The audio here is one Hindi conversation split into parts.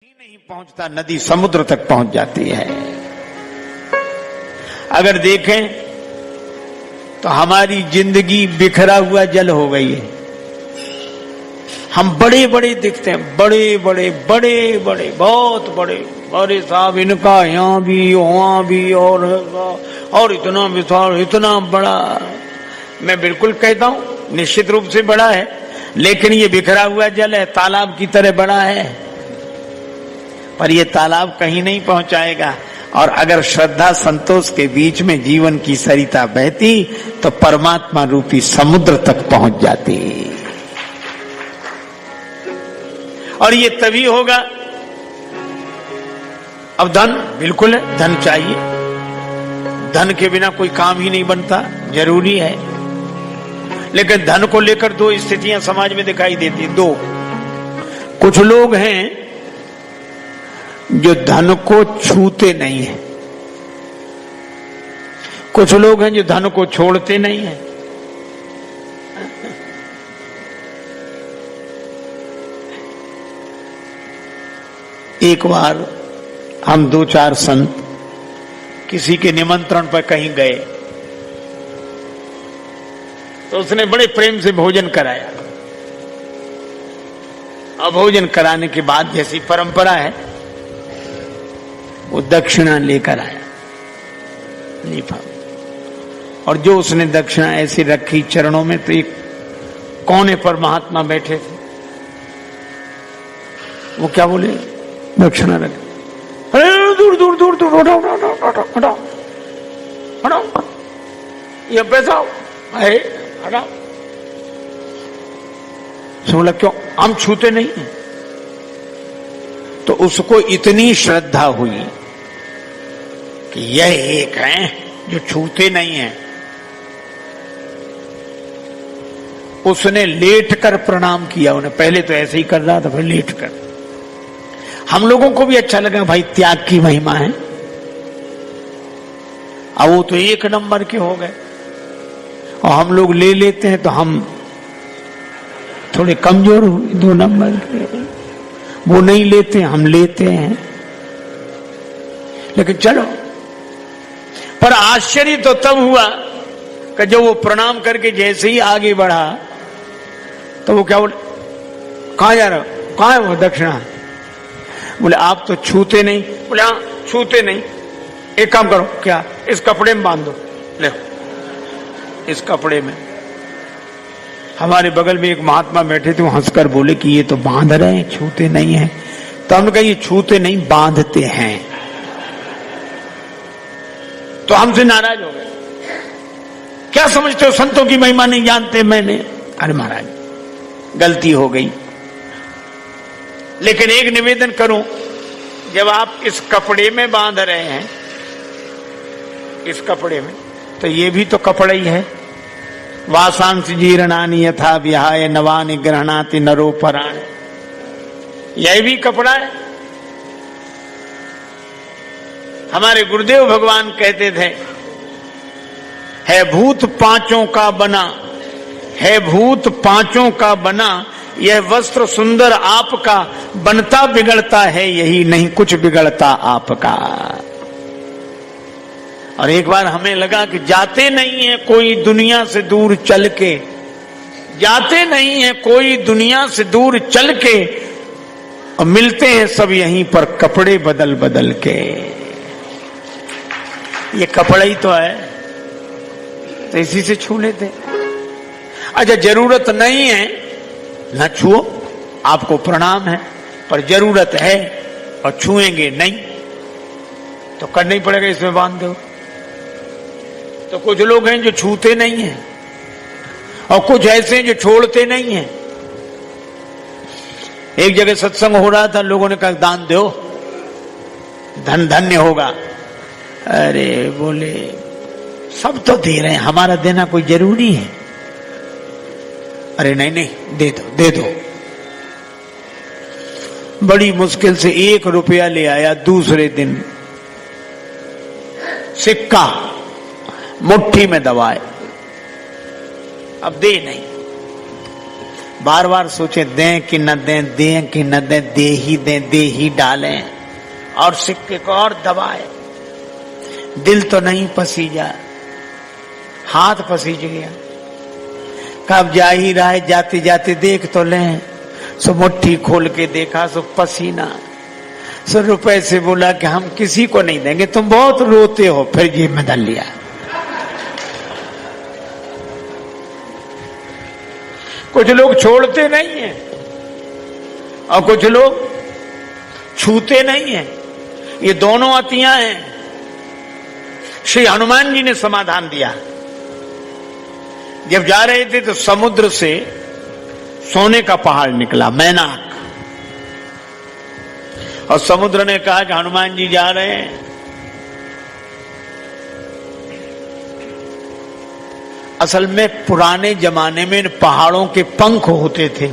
कहीं नहीं पहुंचता, नदी समुद्र तक पहुंच जाती है। अगर देखें तो हमारी जिंदगी बिखरा हुआ जल हो गई है। हम बड़े बड़े दिखते हैं, बड़े बड़े बड़े बड़े बहुत बड़े, अरे साहब इनका यहाँ भी वहां भी और इतना विशाल इतना बड़ा। मैं बिल्कुल कहता हूं निश्चित रूप से बड़ा है, लेकिन ये बिखरा हुआ जल है, तालाब की तरह बड़ा है, पर ये तालाब कहीं नहीं पहुंचाएगा। और अगर श्रद्धा संतोष के बीच में जीवन की सरिता बहती तो परमात्मा रूपी समुद्र तक पहुंच जाती। और ये तभी होगा। अब धन बिल्कुल है, धन चाहिए, धन के बिना कोई काम ही नहीं बनता, जरूरी है। लेकिन धन को लेकर दो स्थितियां समाज में दिखाई देती हैं। दो, कुछ लोग हैं जो धन को छूते नहीं है, कुछ लोग हैं जो धन को छोड़ते नहीं है। एक बार हम दो चार संत किसी के निमंत्रण पर कहीं गए, तो उसने बड़े प्रेम से भोजन कराया। अब भोजन कराने के बाद जैसी परंपरा है वो दक्षिणा लेकर आया, लिफाफा। और जो उसने दक्षिणा ऐसी रखी चरणों में, तो एक कोने पर महात्मा बैठे थे, वो क्या बोले, दक्षिणा रख, अरे दूर दूर दूर दूर हटाओ हटाओ हटाओ हटाओ, ये पैसा है हटाओ। बोला क्यों, हम छूते नहीं हैं। तो उसको इतनी श्रद्धा हुई कि यह एक है जो छूते नहीं हैं। उसने लेट कर प्रणाम किया उन्हें, पहले तो ऐसे ही कर रहा था, फिर लेट कर। हम लोगों को भी अच्छा लगा, भाई त्याग की महिमा है। अब वो तो एक नंबर के हो गए और हम लोग ले लेते हैं तो हम थोड़े कमजोर हो, दो नंबर के। वो नहीं लेते, हम लेते हैं। लेकिन चलो, पर आश्चर्य तो तब हुआ कि जब वो प्रणाम करके जैसे ही आगे बढ़ा तो वो क्या बोले, कहां जा रहे हो, कहां है वो दक्षिणा? बोले आप तो छूते नहीं। बोले हाँ छूते नहीं, एक काम करो, क्या, इस कपड़े में बांध दो, ले इस कपड़े में। हमारे बगल में एक महात्मा बैठे थे, वो हंसकर बोले कि ये तो बांध रहे हैं, छूते नहीं हैं। तो हमने कहा ये छूते नहीं, बांधते हैं। तो हमसे नाराज हो गए, क्या समझते हो संतों की महिमा नहीं जानते? मैंने, अरे महाराज गलती हो गई, लेकिन एक निवेदन करूं, जब आप इस कपड़े में बांध रहे हैं, इस कपड़े में, तो ये भी तो कपड़ा ही है। वासांश जीर्णानि यथा विहाय नवानि ग्रहणाति नरो पराण, यह भी कपड़ा है। हमारे गुरुदेव भगवान कहते थे, है भूत पांचों का बना, है भूत पांचों का बना, यह वस्त्र सुंदर आपका, बनता बिगड़ता है यही, नहीं कुछ बिगड़ता आपका। और एक बार हमें लगा कि जाते नहीं है कोई दुनिया से दूर चल के, जाते नहीं है कोई दुनिया से दूर चल के, और मिलते हैं सब यहीं पर कपड़े बदल बदल के। ये कपड़ा ही तो है, तो इसी से छू लेते। अच्छा जरूरत नहीं है न छुओ, आपको प्रणाम है, पर जरूरत है और छुएंगे नहीं तो करना ही पड़ेगा, इसमें बांध दो। तो कुछ लोग हैं जो छूते नहीं हैं और कुछ ऐसे हैं जो छोड़ते नहीं हैं। एक जगह सत्संग हो रहा था, लोगों ने कहा दान दो, धन धन्य होगा। अरे बोले सब तो दे रहे हैं, हमारा देना कोई जरूरी है? अरे नहीं नहीं दे दो दे दो। बड़ी मुश्किल से 1 रुपया ले आया, दूसरे दिन सिक्का मुट्ठी में दबाए, अब दे नहीं। बार बार सोचे दें कि न दें, दें कि न दें, दे ही दें, दे ही डालें, और सिक्के को और दबाए। दिल तो नहीं पसीजा, हाथ पसीज गया। कब जा ही रहा है, जाते जाते देख तो लें। सो मुट्ठी खोल के देखा, सो पसीना। सो रुपए से बोला कि हम किसी को नहीं देंगे, तुम बहुत रोते हो। फिर जेब में डाल लिया। कुछ लोग छोड़ते नहीं हैं और कुछ लोग छूते नहीं हैं। ये दोनों अतियां हैं। श्री हनुमान जी ने समाधान दिया। जब जा रहे थे तो समुद्र से सोने का पहाड़ निकला, मैनाक। और समुद्र ने कहा कि हनुमान जी जा रहे हैं, असल में पुराने जमाने में इन पहाड़ों के पंख होते थे।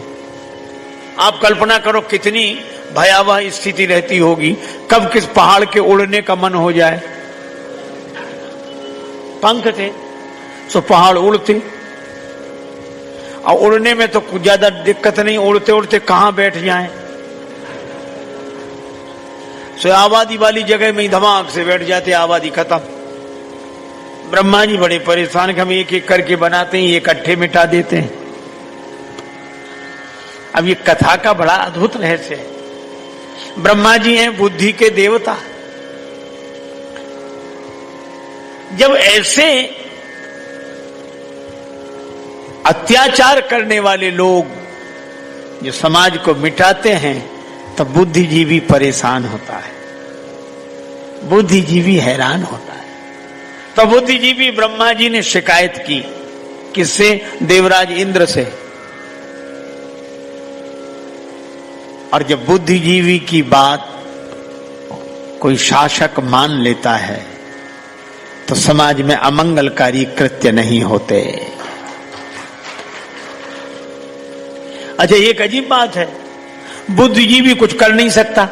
आप कल्पना करो कितनी भयावह स्थिति रहती होगी, कब किस पहाड़ के उड़ने का मन हो जाए। पंख थे, सो पहाड़ उड़ते, और उड़ने में तो कुछ ज्यादा दिक्कत नहीं, उड़ते उड़ते कहां बैठ जाएं। सो आबादी वाली जगह में ही धमाक से बैठ जाते, आबादी खत्म। ब्रह्मा जी बड़े परेशान कि हम एक एक करके बनाते हैं, ये इकट्ठे मिटा देते हैं। अब ये कथा का बड़ा अद्भुत रहस्य है। ब्रह्मा जी हैं बुद्धि के देवता। जब ऐसे अत्याचार करने वाले लोग जो समाज को मिटाते हैं, तब बुद्धिजीवी परेशान होता है, बुद्धिजीवी हैरान होता है। तो बुद्धिजीवी ब्रह्मा जी ने शिकायत की, किससे? देवराज इंद्र से। और जब बुद्धिजीवी की बात कोई शासक मान लेता है तो समाज में अमंगलकारी कृत्य नहीं होते। अच्छा, एक अजीब बात है, बुद्धिजीवी कुछ कर नहीं सकता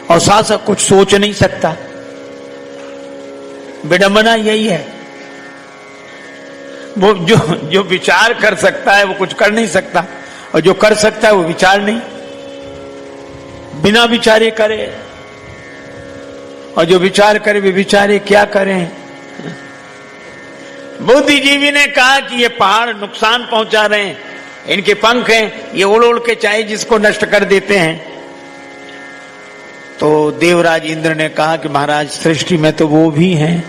और शासक कुछ सोच नहीं सकता। विडंबना यही है। वो जो विचार कर सकता है वो कुछ कर नहीं सकता, और जो कर सकता है वो विचार नहीं, बिना विचारे करे। और जो विचार करे वे विचारे क्या करें। बुद्धिजीवी ने कहा कि ये पहाड़ नुकसान पहुंचा रहे हैं, इनके पंख हैं, ये उड़ उड़ के चाहे जिसको नष्ट कर देते हैं। तो देवराज इंद्र ने कहा कि महाराज, सृष्टि में तो वो भी हैं।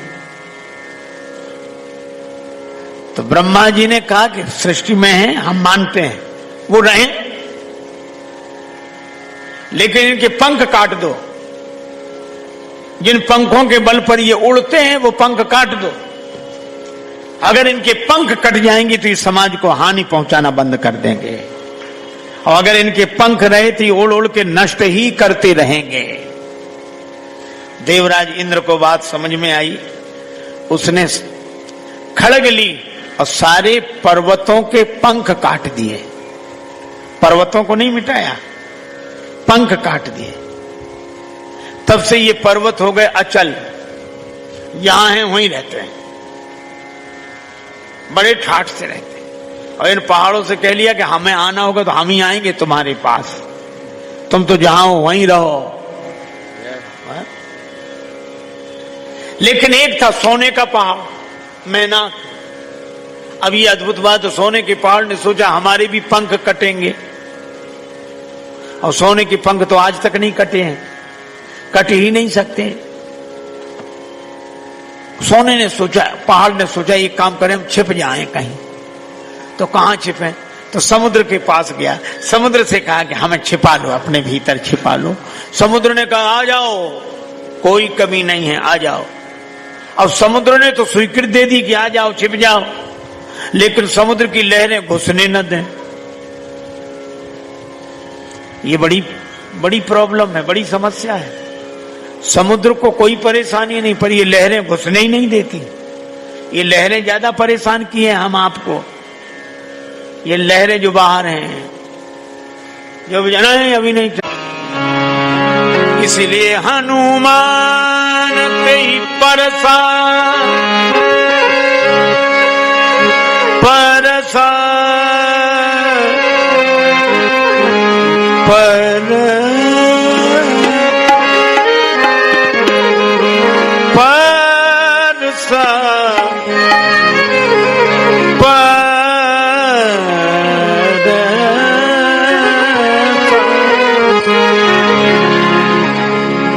तो ब्रह्मा जी ने कहा कि सृष्टि में हैं, हम मानते हैं, वो रहें, लेकिन इनके पंख काट दो। जिन पंखों के बल पर ये उड़ते हैं वो पंख काट दो। अगर इनके पंख कट जाएंगे तो इस समाज को हानि पहुंचाना बंद कर देंगे, और अगर इनके पंख रहे तो ये उड़ उड़ के नष्ट ही करते रहेंगे। देवराज इंद्र को बात समझ में आई। उसने खड़ग ली और सारे पर्वतों के पंख काट दिए। पर्वतों को नहीं मिटाया, पंख काट दिए। तब से ये पर्वत हो गए अचल, यहां हैं वहीं रहते हैं, बड़े ठाठ से रहते हैं। और इन पहाड़ों से कह लिया कि हमें आना होगा तो हम ही आएंगे तुम्हारे पास, तुम तो जहां हो वहीं रहो। लेकिन एक था सोने का पहाड़, मैनाक। अब ये अद्भुत बात, सोने के पहाड़ ने सोचा हमारे भी पंख कटेंगे, और सोने के पंख तो आज तक नहीं कटे हैं, कट ही नहीं सकते। सोने ने सोचा, पहाड़ ने सोचा एक काम करें, हम छिप जाएं कहीं। तो कहां छिपें? तो समुद्र के पास गया, समुद्र से कहा कि हमें छिपा लो, अपने भीतर छिपा लो। समुद्र ने कहा आ जाओ, कोई कमी नहीं है, आ जाओ। अब समुद्र ने तो स्वीकृति दे दी कि आ जाओ, छिप जाओ, लेकिन समुद्र की लहरें घुसने न दें। ये बड़ी प्रॉब्लम है, बड़ी समस्या है। समुद्र को कोई परेशानी नहीं, पर ये लहरें घुसने ही नहीं देती। ये लहरें ज्यादा परेशान की हैं हम आपको। ये लहरें जो बाहर हैं, जो जाना है अभी नहीं। इसलिए हनुमान कई परसा परसा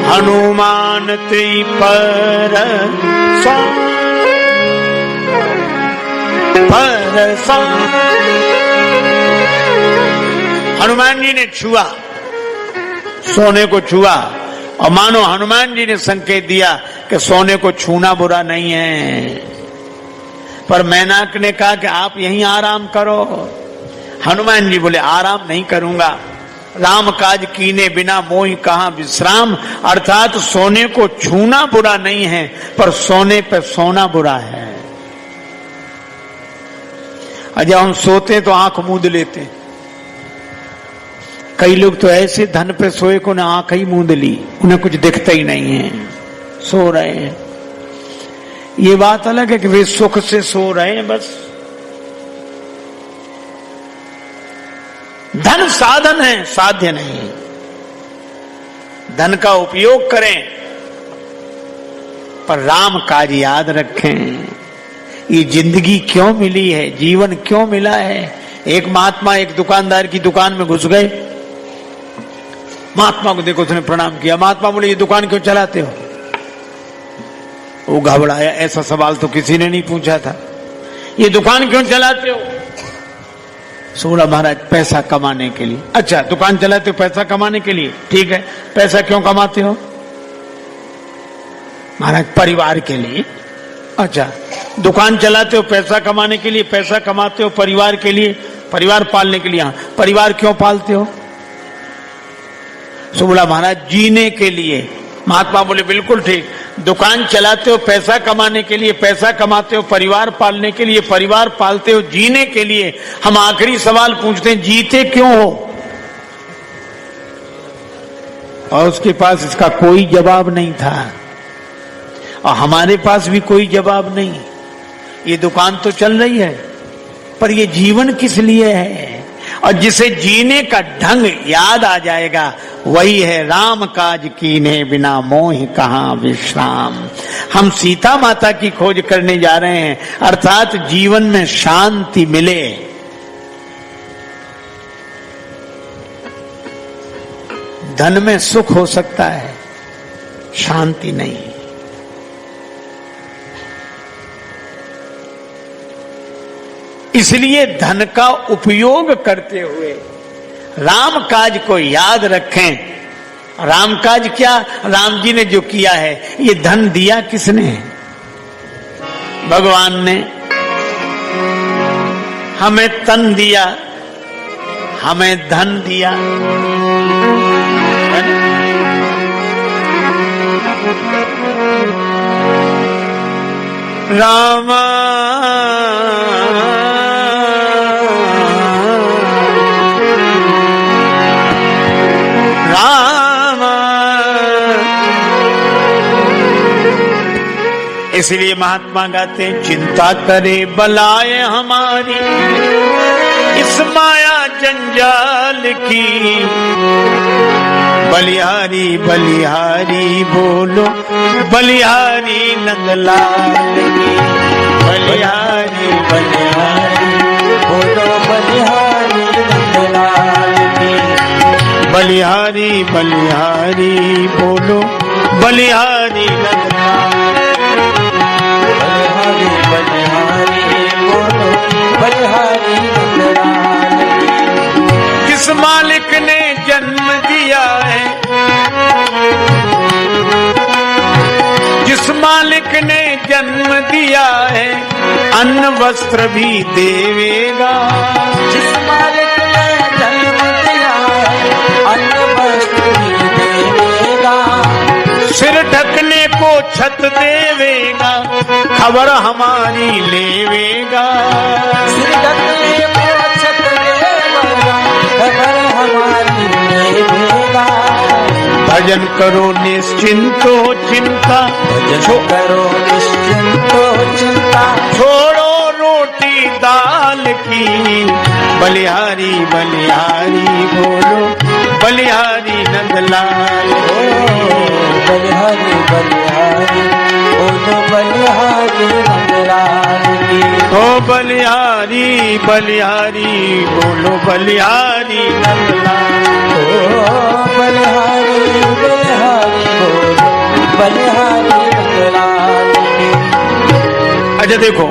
हनुमान ते परसा हनुमान जी ने छुआ, सोने को छुआ, और मानो हनुमान जी ने संकेत दिया कि सोने को छूना बुरा नहीं है। पर मैनाक ने कहा कि आप यहीं आराम करो। हनुमान जी बोले आराम नहीं करूंगा, राम काज कीने बिना मोहि कहां विश्राम। अर्थात सोने को छूना बुरा नहीं है, पर सोने पे सोना बुरा है। जब हम सोते तो आंख मूंद लेते हैं। कई लोग तो ऐसे धन पे सोए को ना आंख ही मूंद ली, उन्हें कुछ दिखता ही नहीं है, सो रहे हैं। ये बात अलग है कि वे सुख से सो रहे हैं बस। धन साधन है, साध्य नहीं। धन का उपयोग करें, पर राम काज याद रखें। ये जिंदगी क्यों मिली है, जीवन क्यों मिला है। एक महात्मा एक दुकानदार की दुकान में घुस गए। महात्मा को देखो, उसने प्रणाम किया। महात्मा बोले ये दुकान क्यों चलाते हो? वो घबराया, ऐसा सवाल तो किसी ने नहीं पूछा था। ये दुकान क्यों चलाते हो? सोला महाराज पैसा कमाने के लिए। अच्छा, दुकान चलाते हो पैसा कमाने के लिए, ठीक है। पैसा क्यों कमाते हो? महाराज परिवार के लिए। अच्छा, दुकान चलाते हो पैसा कमाने के लिए, पैसा कमाते हो परिवार के लिए, परिवार पालने के लिए। हाँ, परिवार क्यों पालते हो? सो बोला महाराज जीने के लिए। महात्मा बोले बिल्कुल ठीक। दुकान चलाते हो पैसा कमाने के लिए, पैसा कमाते हो परिवार पालने के लिए, परिवार पालते हो जीने के लिए। हम आखिरी सवाल पूछते हैं, जीते क्यों हो? और उसके पास इसका कोई जवाब नहीं था, और हमारे पास भी कोई जवाब नहीं। ये दुकान तो चल रही है, पर ये जीवन किस लिए है? और जिसे जीने का ढंग याद आ जाएगा, वही है राम काज कीने बिना मोहि कहां विश्राम। हम सीता माता की खोज करने जा रहे हैं, अर्थात जीवन में शांति मिले। धन में सुख हो सकता है, शांति नहीं। इसलिए धन का उपयोग करते हुए राम काज को याद रखें। राम काज क्या? राम जी ने जो किया है। ये धन दिया किसने? भगवान ने। हमें तन दिया, हमें धन दिया, राम इसलिए महात्मा गाते हैं, चिंता करे बलाए हमारी इस माया जंजाल की। बलिहारी बलिहारी बोलो, बलिहारी नंदलाल की। बलिहारी बलिहारी बोलो, बलिहारी नंदलाल की। बलिहारी बलिहारी बोलो, बलिहारी नंदलाल। जिस मालिक ने जन्म दिया है, जिस मालिक ने जन्म दिया है, अन्न वस्त्र भी देवेगा। जिस मालिक ने जन्म दिया है, अन्न वस्त्र भी देवेगा। सिर ढकने को छत देवेगा, खबर हमारी लेवेगा। सिर ढकने को छत देवेगा, खबर हमारी लेवेगा। भजन करो निश्चिंतो चिंता, भजन करो निश्चिंतो चिंता। छोड़ो रोटी दाल लाल की, बलिहारी बलिहारी बोलो बलिहारी नंदलाल। बलिहारी बलिहारी बोलो बलिहारी नंदलाल की। ओ बलिहारी बलिहारी बोलो बलिहारी नंदलाल। ओ बलिहारी बलिहारी बोलो बलिहारी नंदलाल की। अच्छा देखो,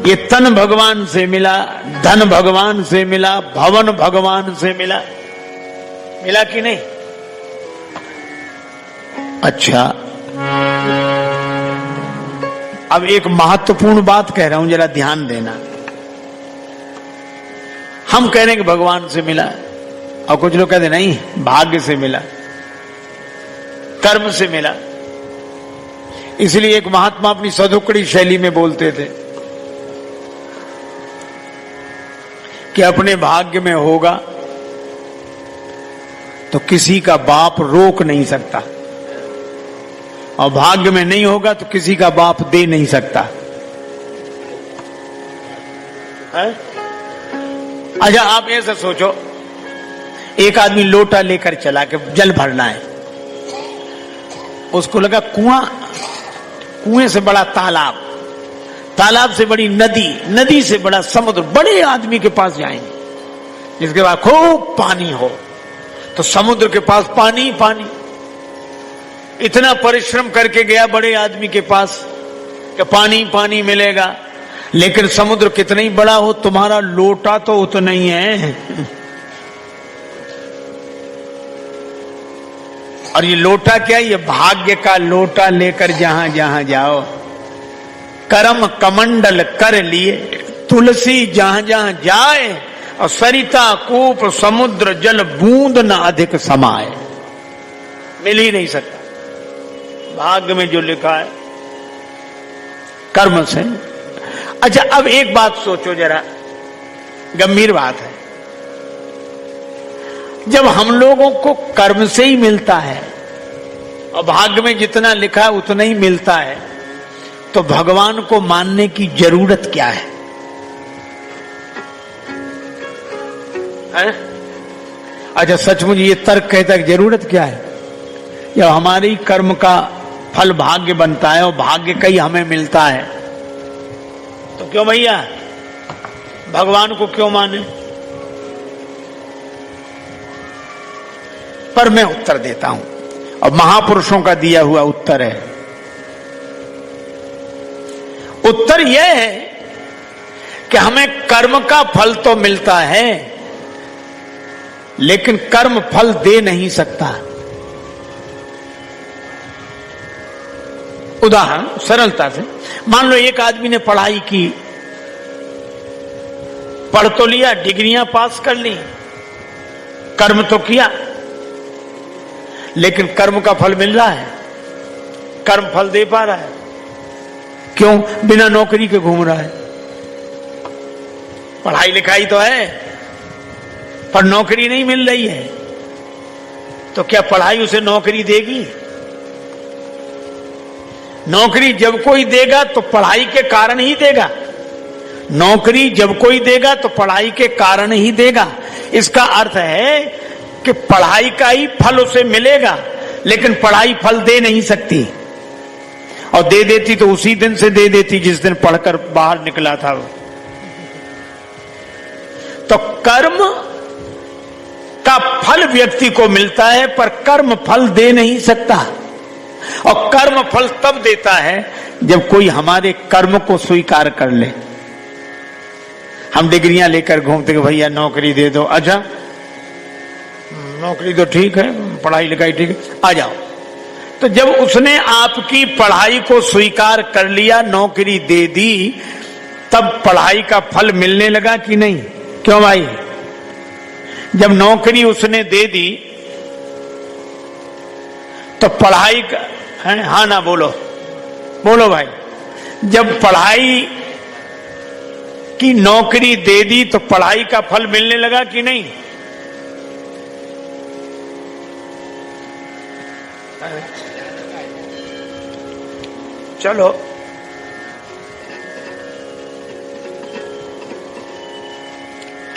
ये तन भगवान से मिला, धन भगवान से मिला, भवन भगवान से मिला, मिला कि नहीं? अच्छा, अब एक महत्वपूर्ण बात कह रहा हूं, जरा ध्यान देना। हम कह रहे हैं कि भगवान से मिला, और कुछ लोग कहते नहीं भाग्य से मिला, कर्म से मिला। इसलिए एक महात्मा अपनी सदुकड़ी शैली में बोलते थे कि अपने भाग्य में होगा तो किसी का बाप रोक नहीं सकता, और भाग्य में नहीं होगा तो किसी का बाप दे नहीं सकता है? अच्छा, आप ऐसा सोचो, एक आदमी लोटा लेकर चला के जल भरना है, उसको लगा कुआं, कुएं से बड़ा तालाब, तालाब से बड़ी नदी, नदी से बड़ा समुद्र, बड़े आदमी के पास जाएंगे जिसके पास खूब पानी हो, तो समुद्र के पास पानी पानी। इतना परिश्रम करके गया बड़े आदमी के पास कि पानी पानी मिलेगा, लेकिन समुद्र कितना ही बड़ा हो, तुम्हारा लोटा तो उतना ही है। और ये लोटा क्या है? ये भाग्य का लोटा लेकर जहां जहां जाओ, करम कमंडल कर लिए, तुलसी जहां जहां जाए, और सरिता कूप समुद्र जल बूंद न अधिक समाए। मिल ही नहीं सकता, भाग्य में जो लिखा है कर्म से। अच्छा, अब एक बात सोचो जरा, गंभीर बात है। जब हम लोगों को कर्म से ही मिलता है और भाग्य में जितना लिखा है उतना ही मिलता है, तो भगवान को मानने की जरूरत क्या है? अच्छा, सचमुच ये तर्क कहता है कि जरूरत क्या है? जब हमारी कर्म का फल भाग्य बनता है और भाग्य का ही हमें मिलता है, तो क्यों भैया भगवान को क्यों माने? पर मैं उत्तर देता हूं, और महापुरुषों का दिया हुआ उत्तर है। उत्तर यह है कि हमें कर्म का फल तो मिलता है, लेकिन कर्म फल दे नहीं सकता। उदाहरण सरलता से, मान लो एक आदमी ने पढ़ाई की, पढ़ तो लिया, डिग्रियां पास कर ली, कर्म तो किया, लेकिन कर्म का फल मिल रहा है? कर्म फल दे पा रहा है? क्यों? बिना नौकरी के घूम रहा है। पढ़ाई लिखाई तो है पर नौकरी नहीं मिल रही है, तो क्या पढ़ाई उसे नौकरी देगी? नौकरी जब कोई देगा तो पढ़ाई के कारण ही देगा, नौकरी जब कोई देगा तो पढ़ाई के कारण ही देगा। इसका अर्थ है कि पढ़ाई का ही फल उसे मिलेगा, लेकिन पढ़ाई फल दे नहीं सकती, और दे देती तो उसी दिन से दे देती जिस दिन पढ़कर बाहर निकला था। तो कर्म का फल व्यक्ति को मिलता है, पर कर्म फल दे नहीं सकता, और कर्म फल तब देता है जब कोई हमारे कर्म को स्वीकार कर ले। हम डिग्रियां लेकर घूमते कि भैया नौकरी दे दो, अच्छा नौकरी तो ठीक है, पढ़ाई लिखाई ठीक है, आ जाओ। तो जब उसने आपकी पढ़ाई को स्वीकार कर लिया, नौकरी दे दी, तब पढ़ाई का फल मिलने लगा कि नहीं? क्यों भाई? जब नौकरी उसने दे दी तो पढ़ाई का है, हाँ ना बोलो, बोलो भाई। जब पढ़ाई की नौकरी दे दी तो पढ़ाई का फल मिलने लगा कि नहीं? चलो,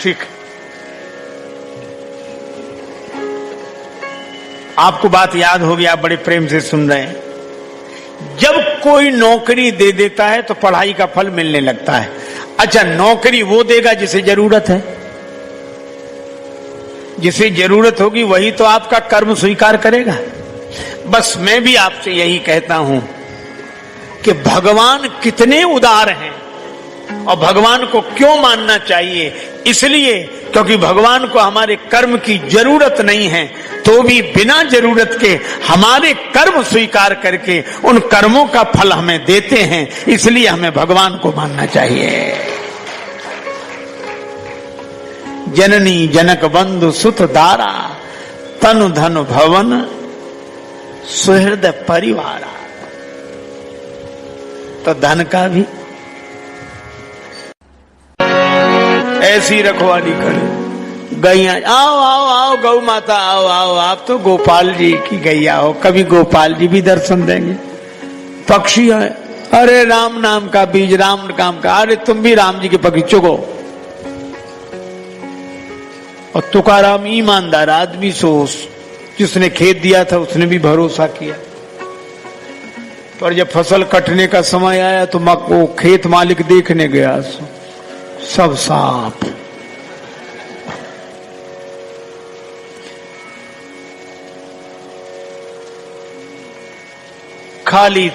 ठीक। आपको बात याद होगी, आप बड़े प्रेम से सुन रहे हैं। जब कोई नौकरी दे देता है तो पढ़ाई का फल मिलने लगता है। अच्छा, नौकरी वो देगा जिसे जरूरत है। जिसे जरूरत होगी वही तो आपका कर्म स्वीकार करेगा। बस मैं भी आपसे यही कहता हूं कि भगवान कितने उदार हैं और भगवान को क्यों मानना चाहिए। इसलिए क्योंकि भगवान को हमारे कर्म की जरूरत नहीं है, तो भी बिना जरूरत के हमारे कर्म स्वीकार करके उन कर्मों का फल हमें देते हैं। इसलिए हमें भगवान को मानना चाहिए। जननी जनक बंधु सुत दारा, तनु धन भवन सुहृद परिवारा। तो धन का भी ऐसी रखवाली करे। गैया आओ आओ आओ, गौ माता आओ आओ, आप तो गोपाल जी की गैया हो, कभी गोपाल जी भी दर्शन देंगे। पक्षी है, अरे राम नाम का बीज, राम नाम का, अरे तुम भी राम जी के पक्षी चुगो। और तुकाराम ईमानदार आदमी, सो जिसने खेत दिया था उसने भी भरोसा किया। पर जब फसल कटने का समय आया तो वो खेत मालिक देखने गया, सब सांप। खाली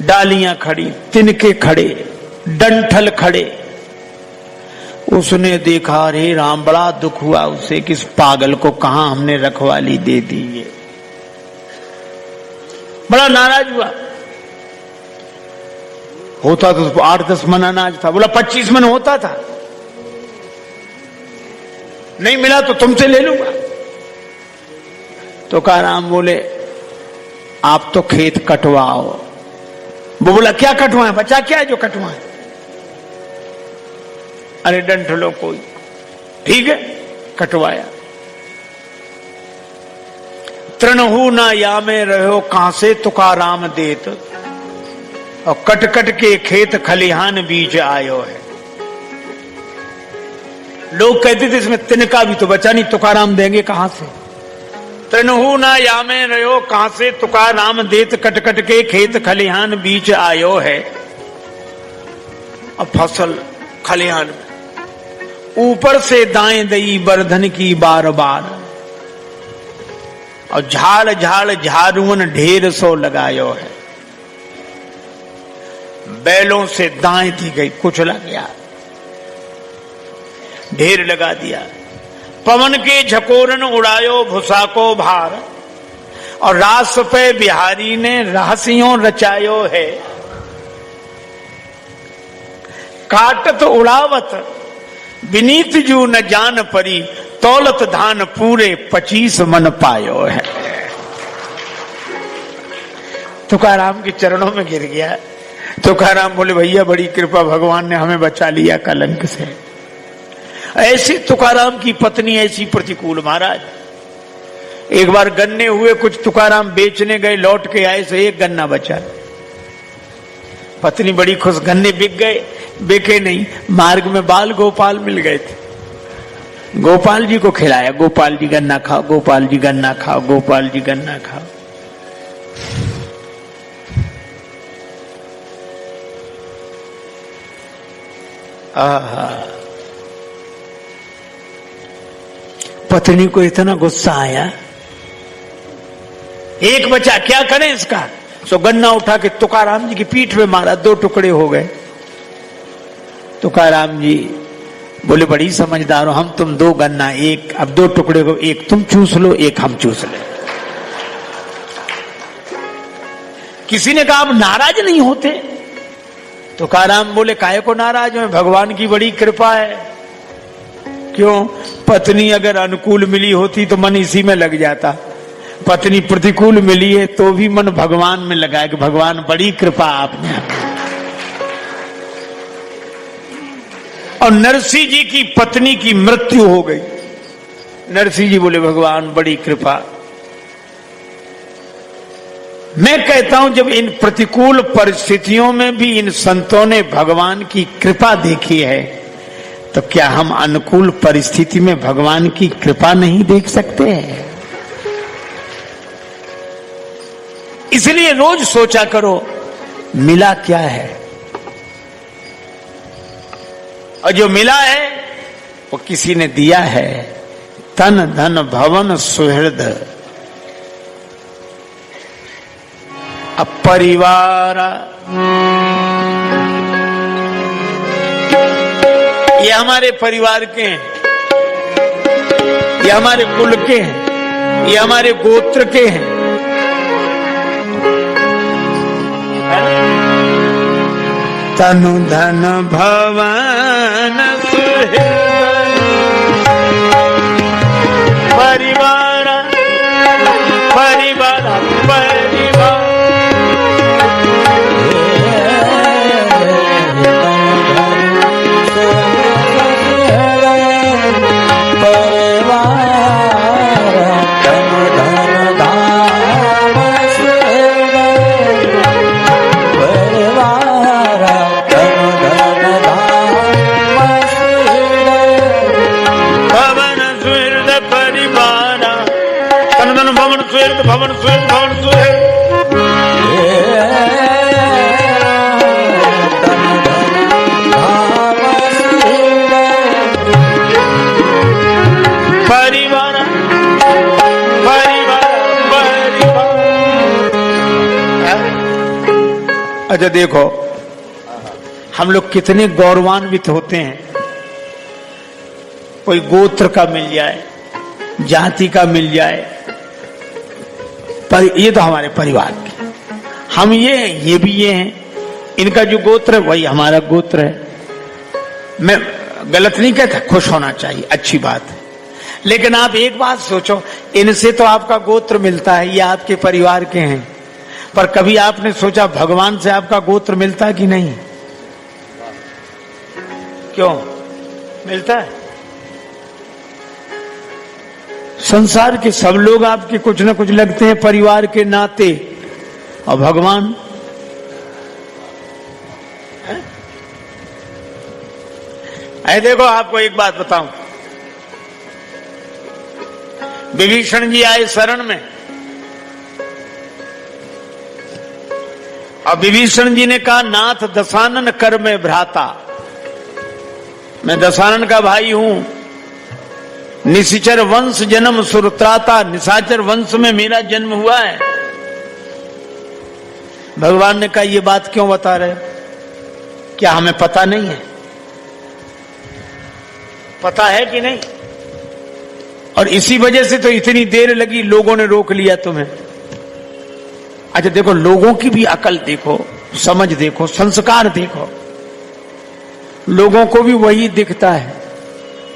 डालियां खड़ी, तिनके खड़े, डंठल खड़े। उसने देखा, अरे राम, बड़ा दुख हुआ उसे, किस पागल को कहां हमने रखवाली दे दी है। बड़ा नाराज हुआ। होता तो 8-10 मन अनाज था, बोला 25 मन होता था, नहीं मिला तो तुमसे ले लूंगा। तो तुकाराम बोले, आप तो खेत कटवाओ। वो बोला, क्या कटवाएं बच्चा, क्या है जो कटवाएं? अरे डंठलो कोई, ठीक है, कटवाया। तृणहु ना या में रहो, कहां से तुकाराम देत, और कट कट के खेत खलिहान बीज आयो है। लोग कहते थे इसमें तिनका भी तो बचा नहीं, तुकाराम देंगे कहां से। तृणहु ना या में रहो, कहां से तुकाराम देत, कट कट के खेत खलिहान बीज आयो है। अब फसल खलिहान में ऊपर से दाएं दई बरधन की बार बार, और झाड़ झाड़ झारुअन ढेर सो लगायो है। बैलों से दाएं दी गई, कुचला गया, ढेर लगा दिया। पवन के झकोरन उड़ायो भूसा को भार, और रास पे बिहारी ने रहस्यों रचायो है। काटत उड़ावत विनीत जू न जान परी, तौलत धान पूरे 25 मन पायो है। तुकाराम के चरणों में गिर गया। तुकाराम बोले, भैया बड़ी कृपा, भगवान ने हमें बचा लिया कलंक से। ऐसे तुकाराम की पत्नी ऐसी प्रतिकूल। महाराज, एक बार गन्ने हुए, कुछ तुकाराम बेचने गए, लौट के आए, से एक गन्ना बचा। पत्नी बड़ी खुश, गन्ने बिक गए, बिके नहीं, मार्ग में बाल गोपाल मिल गए थे। गोपाल जी को खिलाया, गोपाल जी गन्ना खाओ, गोपाल जी गन्ना खाओ, गोपाल जी गन्ना खाओ। आहा, पत्नी को इतना गुस्सा आया, एक बचा, क्या करें इसका। सो गन्ना उठा के तुकाराम जी की पीठ पे मारा, 2 टुकड़े हो गए। तुकाराम जी बोले, बड़ी समझदार हो, हम तुम 2 गन्ना, एक, अब 2 टुकड़े को, एक तुम चूस लो, एक हम चूस ले। किसी ने कहा, आप नाराज नहीं होते? तुकाराम बोले, काहे को नाराज हो, भगवान की बड़ी कृपा है। क्यों? पत्नी अगर अनुकूल मिली होती तो मन इसी में लग जाता, पत्नी प्रतिकूल मिली है तो भी मन भगवान में लगा है कि भगवान बड़ी कृपा आपने। और नरसिंह जी की पत्नी की मृत्यु हो गई। नरसिंह जी बोले, भगवान बड़ी कृपा। मैं कहता हूं, जब इन प्रतिकूल परिस्थितियों में भी इन संतों ने भगवान की कृपा देखी है, तो क्या हम अनुकूल परिस्थिति में भगवान की कृपा नहीं देख सकते हैं? इसलिए रोज सोचा करो मिला क्या है, और जो मिला है वो किसी ने दिया है। तन धन भवन सुहृद अपरिवार, ये हमारे परिवार के हैं, ये हमारे कुल के हैं, ये हमारे गोत्र के हैं। तनु धन भवन सुहृद परिवार, परिवार परिवार, भवन सुहृद भवन सुहृद परिवार परिवार परिवार। अच्छा देखो हम लोग कितने गौरवान्वित होते हैं, कोई गोत्र का मिल जाए, जाति का मिल जाए, पर ये तो हमारे परिवार के, हम ये भी ये हैं, इनका जो गोत्र है वही हमारा गोत्र है। मैं गलत नहीं कहता, खुश होना चाहिए, अच्छी बात है। लेकिन आप एक बात सोचो, इनसे तो आपका गोत्र मिलता है, ये आपके परिवार के हैं, पर कभी आपने सोचा भगवान से आपका गोत्र मिलता है कि नहीं? क्यों मिलता है? संसार के सब लोग आपके कुछ न कुछ लगते हैं परिवार के नाते, और भगवान है? देखो आपको एक बात बताऊं, विभीषण जी आए शरण में, और विभीषण जी ने कहा नाथ दशानन कर में भ्राता, मैं दशानन का भाई हूं, निशिचर वंश जन्म सुरत्राता, निशाचर वंश में मेरा जन्म हुआ है। भगवान ने कहा ये बात क्यों बता रहे हो? क्या हमें पता नहीं है? पता है कि नहीं? और इसी वजह से तो इतनी देर लगी, लोगों ने रोक लिया तुम्हें। अच्छा देखो, लोगों की भी अकल देखो, समझ देखो, संस्कार देखो, लोगों को भी वही दिखता है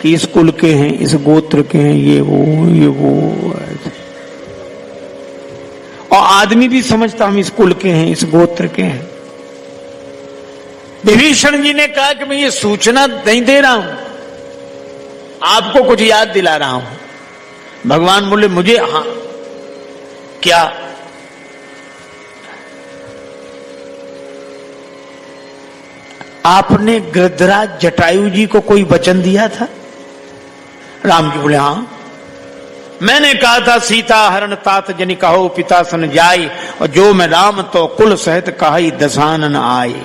कि इस कुल के हैं, इस गोत्र के हैं, ये वो और आदमी भी समझता हम इस कुल के हैं, इस गोत्र के हैं। विभीषण जी ने कहा कि मैं ये सूचना नहीं दे रहा हूं, आपको कुछ याद दिला रहा हूं। भगवान बोले मुझे, हाँ क्या? आपने गृधराज जटायु जी को कोई वचन दिया था? राम जी बोले हाँ, मैंने कहा था सीता हरण तात जनि कहो पिता सन जाई, और जो मैं राम तो कुल सहित कहाई दशानन आए।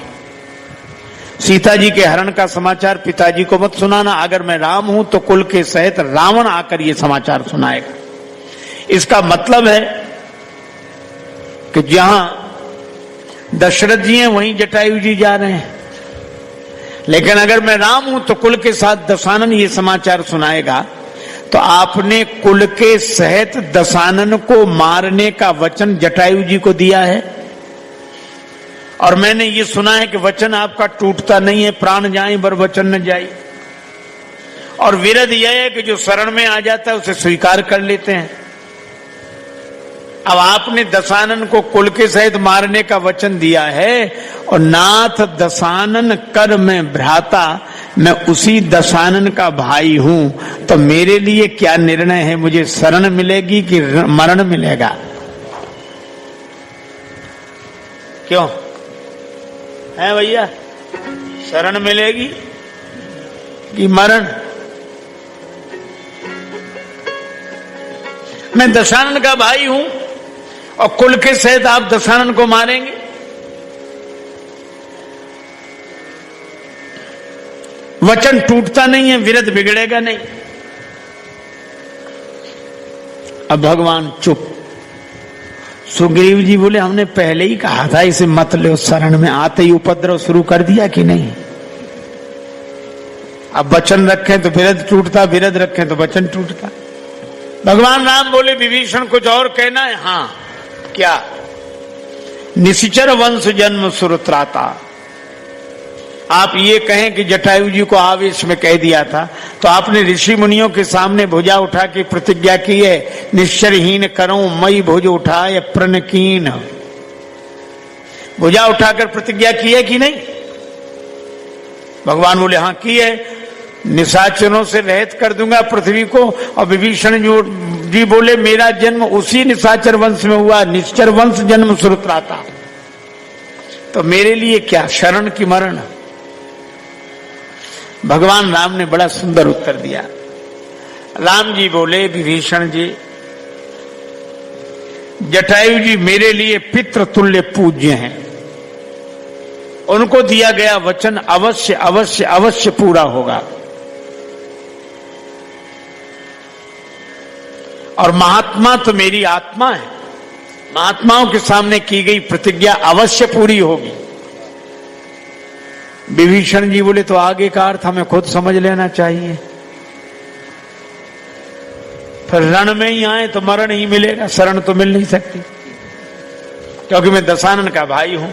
सीता जी के हरण का समाचार पिताजी को मत सुनाना, अगर मैं राम हूं तो कुल के सहित रावण आकर ये समाचार सुनाएगा। इसका मतलब है कि जहां दशरथ जी हैं वहीं जटायु जी जा रहे हैं, लेकिन अगर मैं राम हूं तो कुल के साथ दशानन ये समाचार सुनाएगा। तो आपने कुल के सहित दशानन को मारने का वचन जटायु जी को दिया है, और मैंने ये सुना है कि वचन आपका टूटता नहीं है, प्राण जाए बर वचन न जाए। और विरध यह है कि जो शरण में आ जाता है उसे स्वीकार कर लेते हैं। अब आपने दशानन को कुल के सहित मारने का वचन दिया है, और नाथ दशानन कर में भ्राता, मैं उसी दशानन का भाई हूं, तो मेरे लिए क्या निर्णय है? मुझे शरण मिलेगी कि मरण मिलेगा? क्यों है भैया? शरण मिलेगी कि मरण। मैं दशानन का भाई हूं और कुल के सहित आप दशानन को मारेंगे। वचन टूटता नहीं है, विरध बिगड़ेगा नहीं। अब भगवान चुप। सुग्रीव जी बोले हमने पहले ही कहा था इसे मत लो शरण में, आते ही उपद्रव शुरू कर दिया कि नहीं। अब वचन रखें तो विरध टूटता, विरध रखें तो वचन टूटता। भगवान राम बोले विभीषण कुछ और कहना है? हाँ। क्या? निशिचर वंश जन्म सुरत्राता। आप ये कहें कि जटायु जी को आवेश में कह दिया था, तो आपने ऋषि मुनियों के सामने भुजा उठा के प्रतिज्ञा की है, निश्चरहीन करूं मई भुज उठाए प्रणकीन। भुजा उठाकर प्रतिज्ञा की है कि नहीं? भगवान बोले हाँ की है, निशाचरों से रहित कर दूंगा पृथ्वी को। और विभीषण जी बोले मेरा जन्म उसी निशाचर वंश में हुआ, निश्चर वंश जन्म सुरत्राता, तो मेरे लिए क्या शरण की मरण। भगवान राम ने बड़ा सुंदर उत्तर दिया। राम जी बोले विभीषण जी, जटायु जी मेरे लिए पितृ तुल्य पूज्य हैं, उनको दिया गया वचन अवश्य अवश्य अवश्य पूरा होगा। और महात्मा तो मेरी आत्मा है, महात्माओं के सामने की गई प्रतिज्ञा अवश्य पूरी होगी। विभीषण जी बोले तो आगे का अर्थ हमें खुद समझ लेना चाहिए, फिर रण में ही आए तो मरण ही मिलेगा, शरण तो मिल नहीं सकती, क्योंकि मैं दशानन का भाई हूं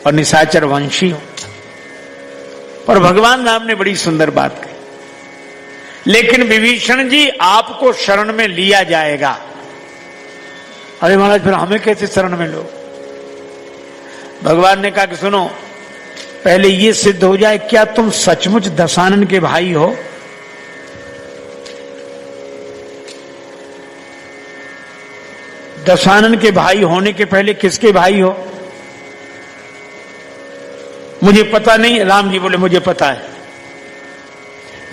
और निशाचर वंशी हूं। पर भगवान राम ने बड़ी सुंदर बात कही, लेकिन विभीषण जी आपको शरण में लिया जाएगा। अरे महाराज फिर हमें कैसे शरण में लो? भगवान ने कहा कि सुनो, पहले ये सिद्ध हो जाए क्या तुम सचमुच दशानन के भाई हो। दशानन के भाई होने के पहले किसके भाई हो? मुझे पता नहीं। राम जी बोले मुझे पता है।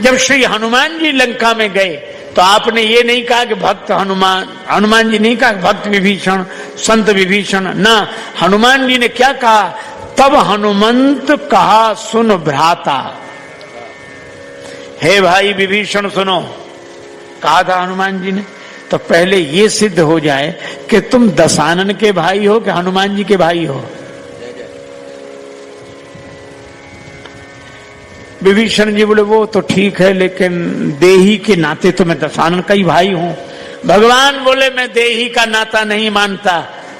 जब श्री हनुमान जी लंका में गए तो आपने ये नहीं कहा कि भक्त हनुमान, हनुमान जी नहीं कहा भक्त विभीषण, संत विभीषण, ना, हनुमान जी ने क्या कहा? तब हनुमंत कहा सुन भ्राता, हे भाई विभीषण सुनो, कहा था हनुमान जी ने। तो पहले ये सिद्ध हो जाए कि तुम दशानन के भाई हो कि हनुमान जी के भाई हो। विभीषण जी बोले वो तो ठीक है, लेकिन देही के नाते तो मैं दशानन का ही भाई हूं। भगवान बोले मैं देही का नाता नहीं मानता,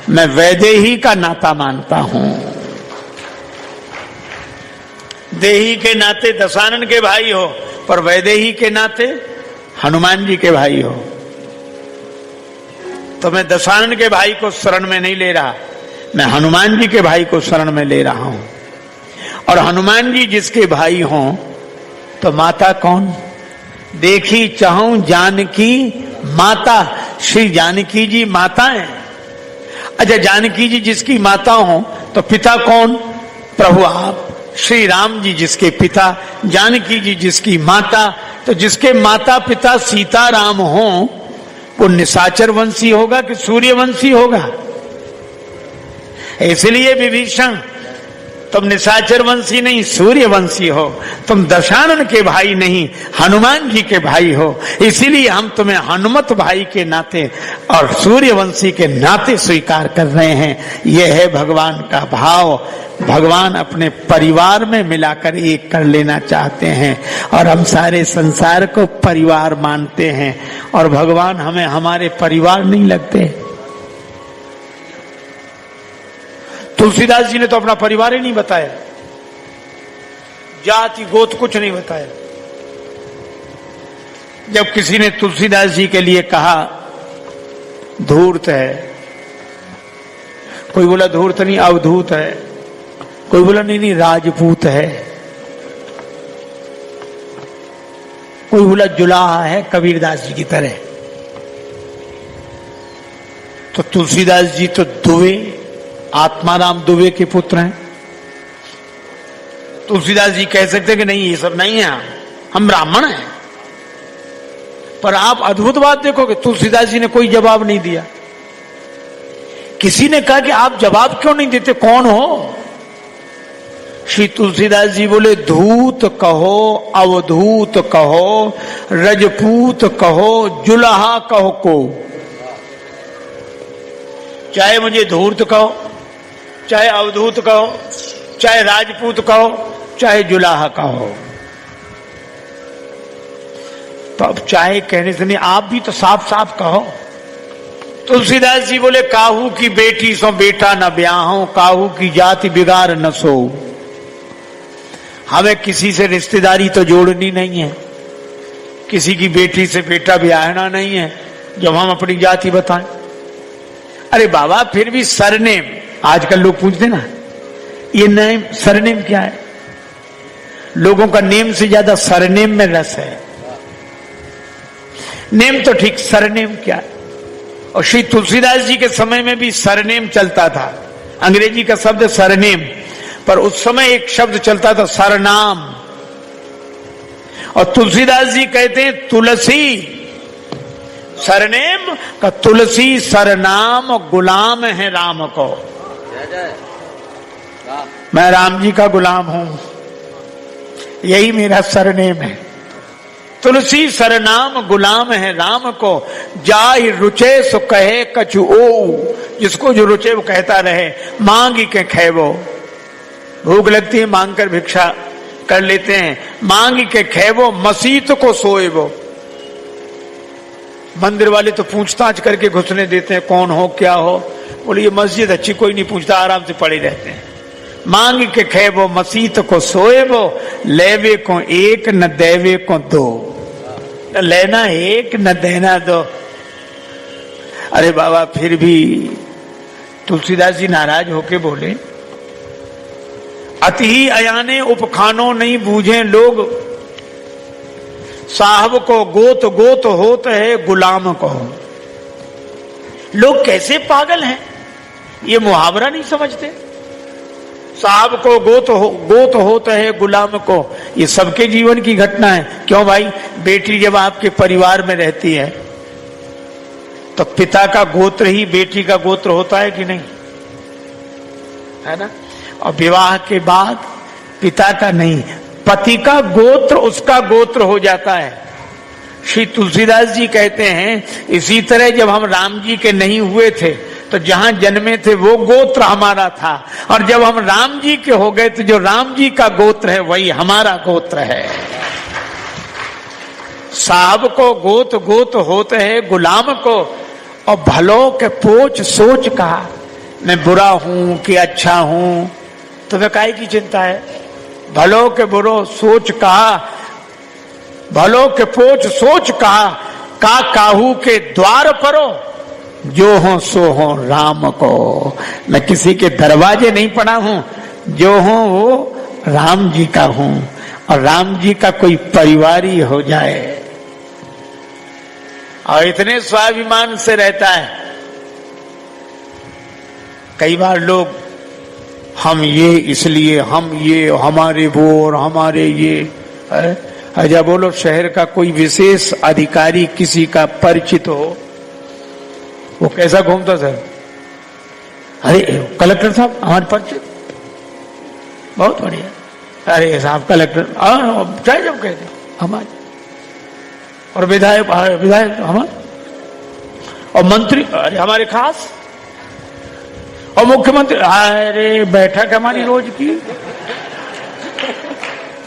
मैं वैदेही का नाता मानता हूं। देही के नाते दशानन के भाई हो, पर वैदेही के नाते हनुमान जी के भाई हो। तो मैं दशानन के भाई को शरण में नहीं ले रहा, मैं हनुमान जी के भाई को शरण में ले रहा हूं। और हनुमान जी जिसके भाई हों तो माता कौन? देखी चाहूं जानकी माता, श्री जानकी जी माता है। अच्छा, जानकी जी जिसकी माता हो तो पिता कौन? प्रभु आप। श्री राम जी जिसके पिता, जानकी जी जिसकी माता, तो जिसके माता पिता सीताराम हो वो निशाचर वंशी होगा कि सूर्यवंशी होगा? इसलिए विभीषण तुम निशाचर वंशी नहीं सूर्यवंशी हो, तुम दशानन के भाई नहीं हनुमान जी के भाई हो। इसीलिए हम तुम्हें हनुमत भाई के नाते और सूर्यवंशी के नाते स्वीकार कर रहे हैं। यह है भगवान का भाव। भगवान अपने परिवार में मिलाकर एक कर लेना चाहते हैं और हम सारे संसार को परिवार मानते हैं, और भगवान हमें हमारे परिवार नहीं लगते। तुलसीदास जी ने तो अपना परिवार ही नहीं बताया, जाति गोत्र कुछ नहीं बताया। जब किसी ने तुलसीदास जी के लिए कहा धूर्त है, कोई बोला धूर्त नहीं अवधूत है, कोई बोला नहीं राजपूत है, कोई बोला जुलाहा है कबीरदास जी की तरह। तो तुलसीदास जी तो दुबे, आत्माराम दुबे के पुत्र हैं। तुलसीदास जी कह सकते कि नहीं ये सब नहीं है, हम ब्राह्मण हैं। पर आप अद्भुत बात देखोगे, तुलसीदास जी ने कोई जवाब नहीं दिया। किसी ने कहा कि आप जवाब क्यों नहीं देते, कौन हो? श्री तुलसीदास जी बोले, धूत कहो, अवधूत कहो, रजपूत कहो, जुलाहा कहो को। चाहे मुझे धूर्त कहो, चाहे अवधूत कहो, चाहे राजपूत कहो, चाहे जुलाहा कहो। तो अब चाहे कहने से नहीं, आप भी तो साफ साफ कहो। तुलसीदास जी बोले, काहू की बेटी सो बेटा न ब्याहो, काहू की जाति बिगाड़ न सो। हमें किसी से रिश्तेदारी तो जोड़नी नहीं है, किसी की बेटी से बेटा ब्याहना नहीं है, जब हम अपनी जाति बताएं। अरे बाबा, फिर भी सरनेम, आजकल लोग पूछते ना, ये नेम सरनेम क्या है? लोगों का नेम से ज्यादा सरनेम में रस है। नेम तो ठीक, सरनेम क्या है? और श्री तुलसीदास जी के समय में भी सरनेम चलता था। अंग्रेजी का शब्द सरनेम, पर उस समय एक शब्द चलता था सरनाम। और तुलसीदास जी कहते हैं तुलसी सरनेम का, तुलसी सरनाम गुलाम है राम को। मैं राम जी का गुलाम हूं, यही मेरा सरनेम है। तुलसी सरनाम गुलाम है राम को, जाहि रुचे सो कहे कछु ओ। जिसको जो रुचे वो कहता रहे, मांगी के खेवो। भूख लगती है, मांग कर भिक्षा कर लेते हैं। मांगी के खेवो, मसीत को सोएवो। मंदिर वाले तो पूछताछ करके घुसने देते हैं, कौन हो क्या हो। बोले ये मस्जिद अच्छी, कोई नहीं पूछता, आराम से पड़े रहते हैं। मांग के खेवो, मसीत को सोएवो, लेवे को एक न देवे को दो। न लेना एक न देना दो। अरे बाबा, फिर भी तुलसीदास जी नाराज होके बोले, अति ही अयाने उपखानो नहीं बूझे लोग, साहब को गोत गोत होत है गुलाम को। लोग कैसे पागल हैं, ये मुहावरा नहीं समझते। साहब को गोत होता है गुलाम को, ये सबके जीवन की घटना है। क्यों भाई, बेटी जब आपके परिवार में रहती है तो पिता का गोत्र ही बेटी का गोत्र होता है कि नहीं, है ना? और विवाह के बाद पिता का नहीं, पति का गोत्र उसका गोत्र हो जाता है। श्री तुलसीदास जी कहते हैं, इसी तरह जब हम राम जी के नहीं हुए थे तो जहां जन्मे थे वो गोत्र हमारा था, और जब हम राम जी के हो गए तो जो राम जी का गोत्र है वही हमारा गोत्र है। साहब को गोत गोत होते है गुलाम को, और भलो के पोच सोच कहा। मैं बुरा हूं कि अच्छा हूं, तुम्हें काहे की चिंता है? भलो के बुरो सोच कहा, भलो के पोच सोच कहा, का काहू के द्वार परो, जो हो सो हो राम को। मैं किसी के दरवाजे नहीं पड़ा हूं, जो हो वो राम जी का हूं, और राम जी का कोई परिवार ही हो जाए। और इतने स्वाभिमान से रहता है। कई बार लोग हम ये इसलिए, हम ये, हमारे वो और हमारे ये। अच्छा बोलो, शहर का कोई विशेष अधिकारी किसी का परिचित हो, वो कैसा घूमता सर? अरे कलेक्टर साहब हमारे परिचित, बहुत बढ़िया। अरे साहब कलेक्टर, चाहे जब कहते हमारे, और विधायक हमारे, और मंत्री अरे हमारे खास, और मुख्यमंत्री अरे बैठक हमारी रोज की।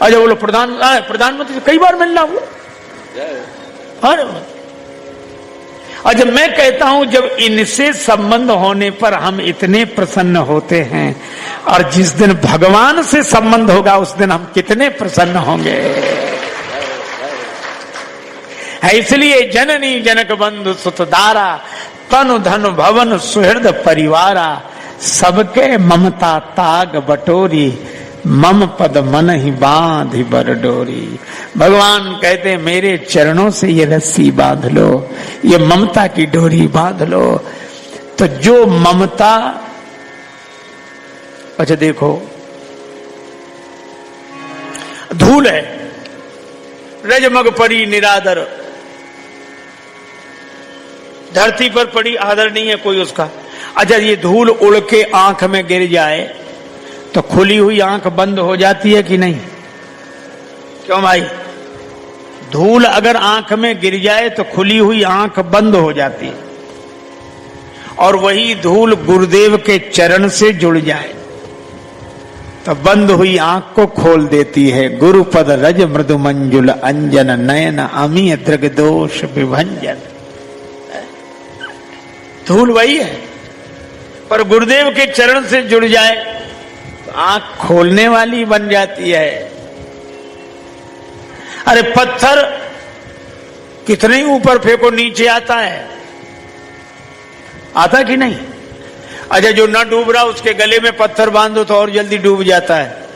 अच्छा बोलो, प्रधानमंत्री से कई बार मिलना हुआ। और जब मैं कहता हूं, जब इनसे संबंध होने पर हम इतने प्रसन्न होते हैं, और जिस दिन भगवान से संबंध होगा उस दिन हम कितने प्रसन्न होंगे। है इसलिए जननी जनक बंधु सुतदारा, तनु धन भवन सुहृद परिवारा, सबके ममता ताग बटोरी, मम पद मन ही बांध ही बरडोरी। भगवान कहते हैं, मेरे चरणों से ये रस्सी बांध लो, ये ममता की डोरी बांध लो। तो जो ममता, अच्छा देखो, धूल है, रजमग पड़ी निरादर, धरती पर पड़ी, आदर नहीं है कोई उसका। अच्छा, ये धूल उड़ के आंख में गिर जाए तो खुली हुई आंख बंद हो जाती है कि नहीं? क्यों भाई? धूल अगर आंख में गिर जाए तो खुली हुई आंख बंद हो जाती है, और वही धूल गुरुदेव के चरण से जुड़ जाए तो बंद हुई आंख को खोल देती है। गुरुपद रज मृदु मंजुल अंजन नयन अमीय दृग दोष विभंजन। धूल वही है, पर गुरुदेव के चरण से जुड़ जाए तो आंख खोलने वाली बन जाती है। अरे पत्थर कितने ऊपर फेंको नीचे आता है, आता कि नहीं? अच्छा, जो न डूब रहा उसके गले में पत्थर बांध दो तो और जल्दी डूब जाता है।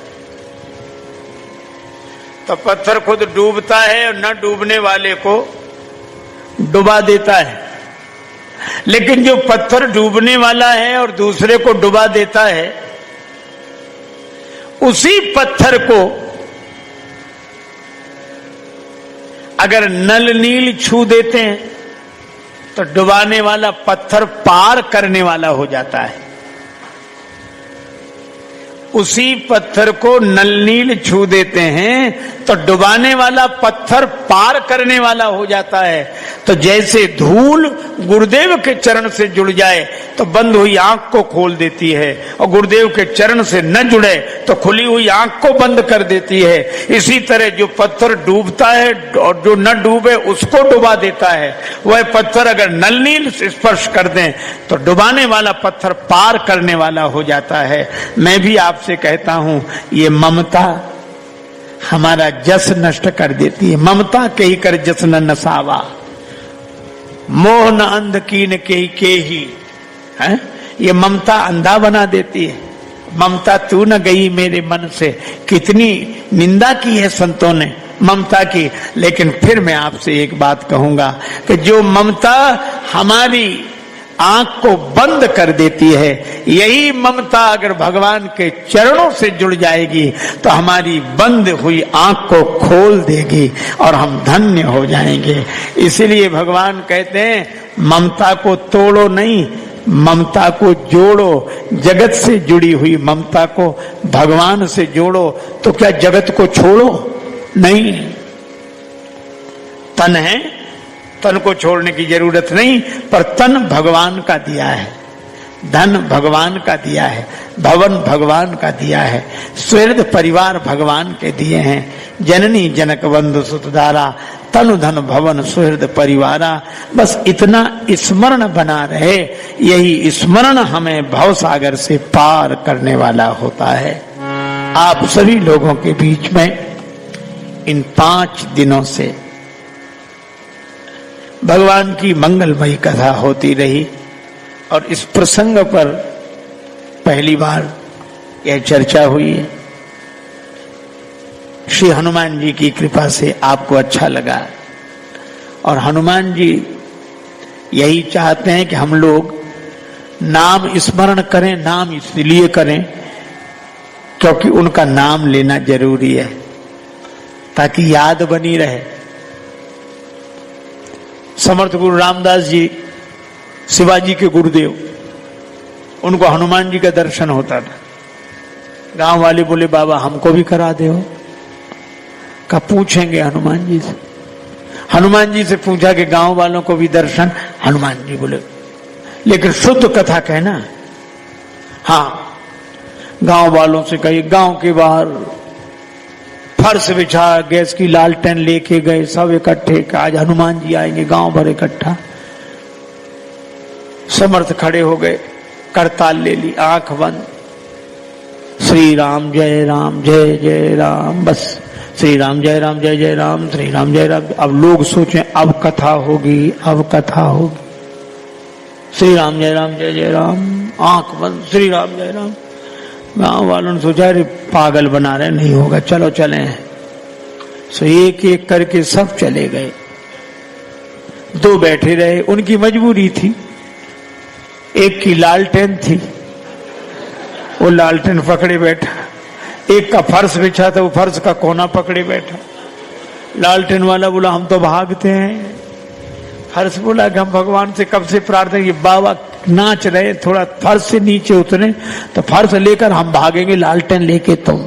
तो पत्थर खुद डूबता है और न डूबने वाले को डुबा देता है। लेकिन जो पत्थर डूबने वाला है और दूसरे को डुबा देता है, उसी पत्थर को अगर नल नील छू देते हैं तो डुबाने वाला पत्थर पार करने वाला हो जाता है। उसी पत्थर को नल नील छू देते हैं तो डुबाने वाला पत्थर पार करने वाला हो जाता है। तो जैसे धूल गुरुदेव के चरण से जुड़ जाए तो बंद हुई आंख को खोल देती है, और गुरुदेव के चरण से न जुड़े तो खुली हुई आंख को बंद कर देती है। इसी तरह जो पत्थर डूबता है और जो न डूबे उसको डुबा देता है, वह पत्थर अगर नल नील स्पर्श कर दें तो डुबाने वाला पत्थर पार करने वाला हो जाता है। मैं भी आपसे कहता हूं, ये ममता हमारा जस नष्ट कर देती है। ममता के ही कर जस न नसावा, मोह न अंध कीन के ही है। ये ममता अंधा बना देती है। ममता तू न गई मेरे मन से, कितनी निंदा की है संतों ने ममता की। लेकिन फिर मैं आपसे एक बात कहूंगा कि जो ममता हमारी आंख को बंद कर देती है, यही ममता अगर भगवान के चरणों से जुड़ जाएगी तो हमारी बंद हुई आंख को खोल देगी और हम धन्य हो जाएंगे। इसीलिए भगवान कहते हैं, ममता को तोड़ो नहीं, ममता को जोड़ो। जगत से जुड़ी हुई ममता को भगवान से जोड़ो तो क्या जगत को छोड़ो? नहीं। तन है, तन को छोड़ने की जरूरत नहीं, पर तन भगवान का दिया है, धन भगवान का दिया है, भवन भगवान का दिया है, सुहृद परिवार भगवान के दिए हैं। जननी जनक बंधु सुतधारा, तनु धन भवन सुहृद परिवारा। बस इतना स्मरण बना रहे, यही स्मरण हमें भवसागर से पार करने वाला होता है। आप सभी लोगों के बीच में इन 5 दिनों से भगवान की मंगलमयी कथा होती रही, और इस प्रसंग पर पहली बार यह चर्चा हुई है। श्री हनुमान जी की कृपा से आपको अच्छा लगा, और हनुमान जी यही चाहते हैं कि हम लोग नाम स्मरण करें। नाम इसलिए करें क्योंकि उनका नाम लेना जरूरी है, ताकि याद बनी रहे। समर्थ गुरु रामदास जी, शिवाजी के गुरुदेव, उनको हनुमान जी का दर्शन होता था। गांव वाले बोले, बाबा हमको भी करा दो। का पूछेंगे हनुमान जी से। हनुमान जी से पूछा कि गांव वालों को भी दर्शन? हनुमान जी बोले, लेकिन शुद्ध कथा कहना। हाँ, गांव वालों से कही, गांव के बाहर फर्श बिछा, गैस की लालटेन लेके गए, सब इकट्ठे, आज हनुमान जी आएंगे, गांव भर इकट्ठा। समर्थ खड़े हो गए, करताल ले ली, आंख बंद, श्री राम जय जय राम, बस श्री राम जय जय राम, श्री राम जय राम। अब लोग सोचें अब कथा होगी, अब कथा होगी। श्री राम जय राम, आंख बंद, श्री राम जय राम। गांव वालों ने सोचा, अरे पागल बना रहे, नहीं होगा, चलो चले। सो एक एक करके सब चले गए। 2 बैठे रहे, उनकी मजबूरी थी। एक की लालटेन थी, वो लालटेन पकड़े बैठा। एक का फर्श बिछा था, वो फर्श का कोना पकड़े बैठा। लालटेन वाला बोला हम तो भागते हैं। फर्श बोला कि हम भगवान से कब से प्रार्थना, ये बाबा नाच रहे, थोड़ा फर्श से नीचे उतरे तो फर्श लेकर हम भागेंगे, लालटेन लेके तुम।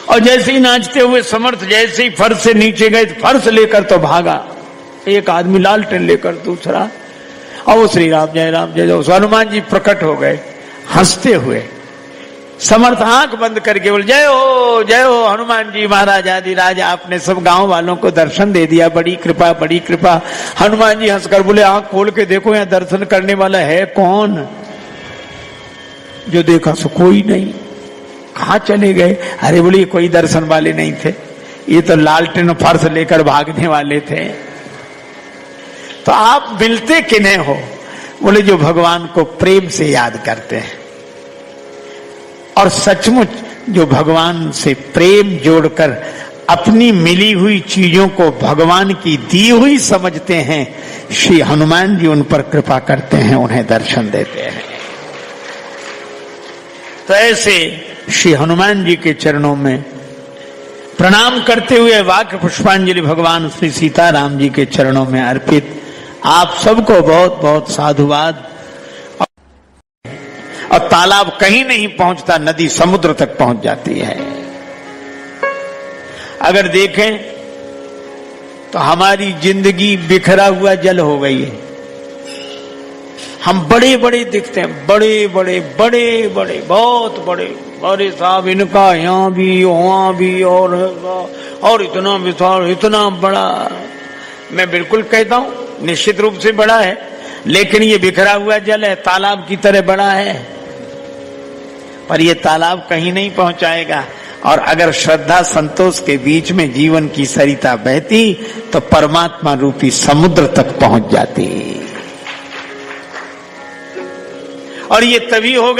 और जैसे ही नाचते हुए समर्थ जैसे ही फर्श से नीचे गए, फर्श लेकर तो भागा एक आदमी, लालटेन लेकर दूसरा, और वो श्री राम जय राम जय जय। हनुमान जी प्रकट हो गए हंसते हुए। समर्थ आंख बंद करके बोले जय हो हनुमान जी महाराज आदि राज, आपने सब गांव वालों को दर्शन दे दिया, बड़ी कृपा बड़ी कृपा। हनुमान जी हंसकर बोले आंख खोल के देखो यहाँ दर्शन करने वाला है कौन? जो देखा सो कोई नहीं। कहाँ चले गए? अरे बोले कोई दर्शन वाले नहीं थे, ये तो लालटेन फर्श लेकर भागने वाले थे। तो आप मिलते किन्हें हो? बोले जो भगवान को प्रेम से याद करते हैं और सचमुच जो भगवान से प्रेम जोड़कर अपनी मिली हुई चीजों को भगवान की दी हुई समझते हैं, श्री हनुमान जी उन पर कृपा करते हैं, उन्हें दर्शन देते हैं। तो ऐसे श्री हनुमान जी के चरणों में प्रणाम करते हुए वाक्य पुष्पांजलि भगवान श्री सीताराम जी के चरणों में अर्पित। आप सबको बहुत बहुत साधुवाद। और तालाब कहीं नहीं पहुंचता, नदी समुद्र तक पहुंच जाती है। अगर देखें तो हमारी जिंदगी बिखरा हुआ जल हो गई है। हम बड़े बड़े दिखते हैं, बड़े बड़े बड़े बड़े बहुत बड़े, अरे साहब इनका यहाँ भी वहां भी और इतना विशाल इतना बड़ा। मैं बिल्कुल कहता हूं निश्चित रूप से बड़ा है, लेकिन ये बिखरा हुआ जल है, तालाब की तरह बड़ा है, पर ये तालाब कहीं नहीं पहुंचाएगा। और अगर श्रद्धा संतोष के बीच में जीवन की सरिता बहती तो परमात्मा रूपी समुद्र तक पहुंच जाती। और ये तभी होगा